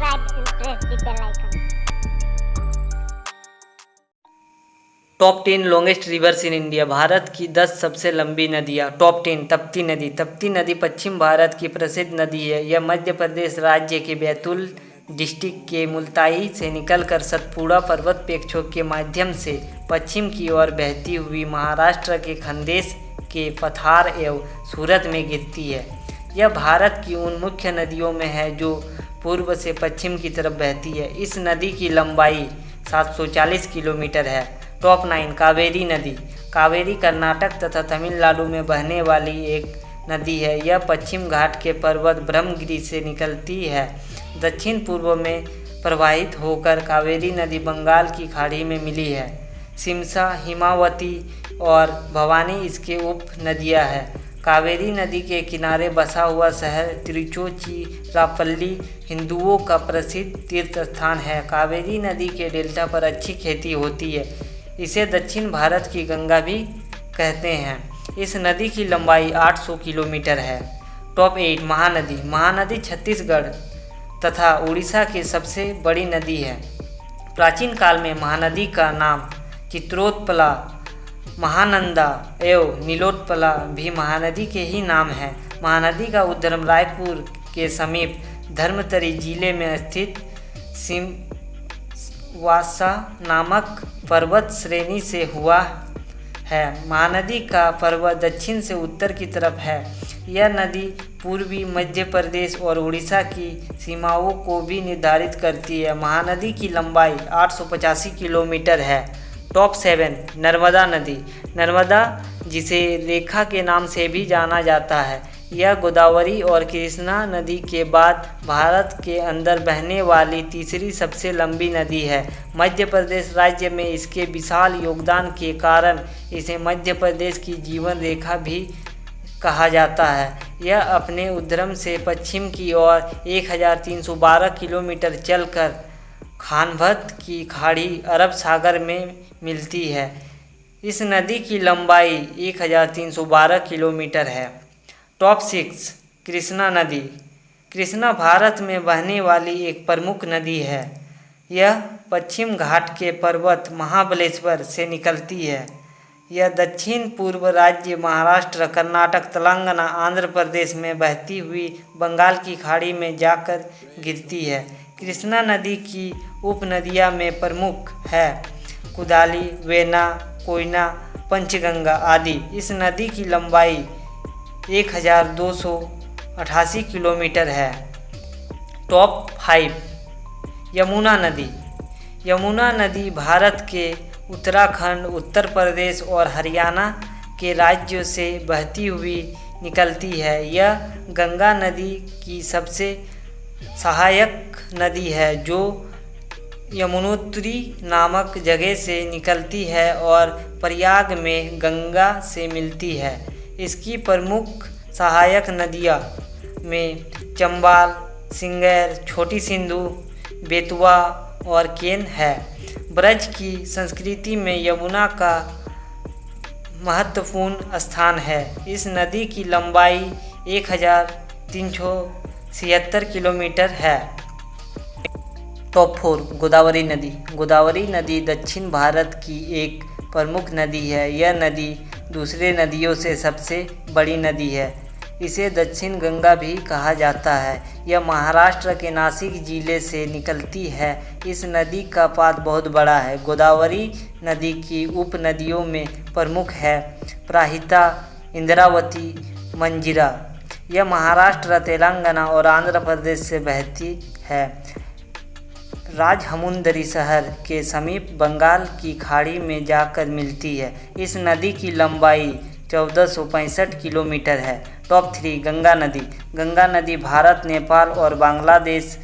subscribe and press the bell icon. Top 10 longest reverse in India. Bharat की 10 सबसे लंबी नदियाँ। टॉप 10। तप्ती नदी। तप्ती नदी पश्चिम भारत की प्रसिद्ध नदी है। यह मध्य प्रदेश राज्य के बैतूल डिस्ट्रिक्ट के मुल्ताई से निकलकर सतपुड़ा पर्वत पेक्षों के माध्यम से पश्चिम की ओर बहती हुई महाराष्ट्र के खानदेश के पठार एवं सूरत में गिरती है। यह भारत की उन मुख्य नदियों में है जो पूर्व से पश्चिम की तरफ बहती है। इस नदी की लंबाई 740 किलोमीटर है। टॉप 9। कावेरी नदी। कावेरी कर्नाटक तथा तमिलनाडु में बहने वाली एक नदी है। यह पश्चिम घाट के पर्वत ब्रह्मगिरी से निकलती है। दक्षिण पूर्व में प्रवाहित होकर कावेरी नदी बंगाल की खाड़ी में मिली है। सिमसा, हिमावती और भवानी इसके उप नदियाँ हैं। कावेरी नदी के किनारे बसा हुआ शहर तिरुचोचिरापल्ली हिंदुओं का प्रसिद्ध तीर्थ स्थान है। कावेरी नदी के डेल्टा पर अच्छी खेती होती है। इसे दक्षिण भारत की गंगा भी कहते हैं। इस नदी की लंबाई 800 किलोमीटर है। टॉप 8। महानदी। महानदी छत्तीसगढ़ तथा उड़ीसा की सबसे बड़ी नदी है। प्राचीन काल में महानदी का नाम चित्रोत्पला, महानंदा एवं नीलोत्पला भी महानदी के ही नाम है। महानदी का उद्गम रायपुर के समीप धर्मतरी जिले में स्थित सिमवासा नामक पर्वत श्रेणी से हुआ है। महानदी का पर्वत दक्षिण से उत्तर की तरफ है। यह नदी पूर्वी मध्य प्रदेश और उड़ीसा की सीमाओं को भी निर्धारित करती है। महानदी की लंबाई 885 किलोमीटर है। टॉप 7। नर्मदा नदी। नर्मदा, जिसे रेखा के नाम से भी जाना जाता है, यह गोदावरी और कृष्णा नदी के बाद भारत के अंदर बहने वाली तीसरी सबसे लंबी नदी है। मध्य प्रदेश राज्य में इसके विशाल योगदान के कारण इसे मध्य प्रदेश की जीवन रेखा भी कहा जाता है। यह अपने उद्गम से पश्चिम की ओर 1312 किलोमीटर चलकर खानभत की खाड़ी अरब सागर में मिलती है। इस नदी की लंबाई 1312 किलोमीटर है। टॉप 6। कृष्णा नदी। कृष्णा भारत में बहने वाली एक प्रमुख नदी है। यह पश्चिम घाट के पर्वत महाबलेश्वर से निकलती है। यह दक्षिण पूर्व राज्य महाराष्ट्र, कर्नाटक, तेलंगाना, आंध्र प्रदेश में बहती हुई बंगाल की खाड़ी में जाकर गिरती है। कृष्णा नदी की उपनदियाँ में प्रमुख है कुदाली, वेना, कोयना, पंचगंगा आदि। इस नदी की लंबाई 1288 किलोमीटर है। टॉप 5। यमुना नदी। यमुना नदी भारत के उत्तराखंड, उत्तर प्रदेश और हरियाणा के राज्यों से बहती हुई निकलती है। यह गंगा नदी की सबसे सहायक नदी है जो यमुनोत्री नामक जगह से निकलती है और प्रयाग में गंगा से मिलती है। इसकी प्रमुख सहायक नदियाँ में चंबाल, सिंगैर, छोटी सिंधु, बेतवा और केन है। ब्रज की संस्कृति में यमुना का महत्वपूर्ण स्थान है। इस नदी की लंबाई 1376 किलोमीटर है। टॉप 4। गोदावरी नदी। गोदावरी नदी दक्षिण भारत की एक प्रमुख नदी है। यह नदी दूसरे नदियों से सबसे बड़ी नदी है। इसे दक्षिण गंगा भी कहा जाता है। यह महाराष्ट्र के नासिक जिले से निकलती है। इस नदी का पात्र बहुत बड़ा है। गोदावरी नदी की उपनदियों में प्रमुख है प्राहिता, इंद्रावती, मंजीरा। यह महाराष्ट्र, तेलंगाना और आंध्र प्रदेश से बहती है। राजहमुंदरी शहर के समीप बंगाल की खाड़ी में जाकर मिलती है। इस नदी की लंबाई 1465 किलोमीटर है। टॉप 3। गंगा नदी। गंगा नदी भारत, नेपाल और बांग्लादेश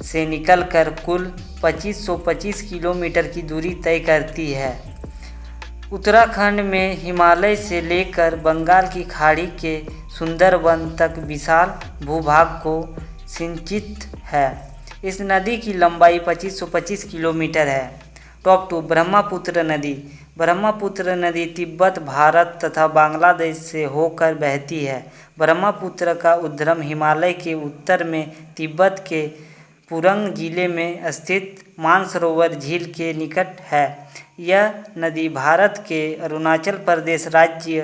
से निकलकर कुल 2525 किलोमीटर की दूरी तय करती है। उत्तराखंड में हिमालय से लेकर बंगाल की खाड़ी के सुंदरवन तक विशाल भूभाग को सिंचित है। इस नदी की लंबाई 2525 किलोमीटर है। टॉप 2। ब्रह्मपुत्र नदी। ब्रह्मपुत्र नदी तिब्बत, भारत तथा बांग्लादेश से होकर बहती है। ब्रह्मपुत्र का उद्गम हिमालय के उत्तर में तिब्बत के पुरंग जिले में स्थित मानसरोवर झील के निकट है। यह नदी भारत के अरुणाचल प्रदेश राज्य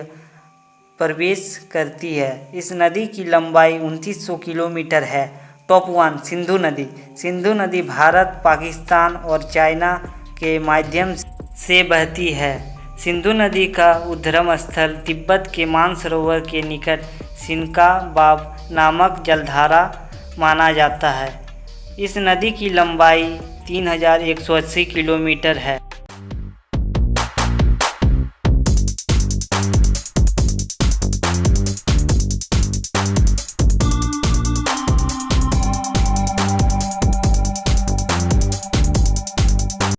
प्रवेश करती है। इस नदी की लंबाई 2900 किलोमीटर है। टॉप 1 सिंधु नदी। सिंधु नदी भारत, पाकिस्तान और चाइना के माध्यम से बहती है। सिंधु नदी का उद्गम स्थल तिब्बत के मानसरोवर के निकट सिनकाबाब नामक जलधारा माना जाता है। इस नदी की लंबाई 3180 किलोमीटर है।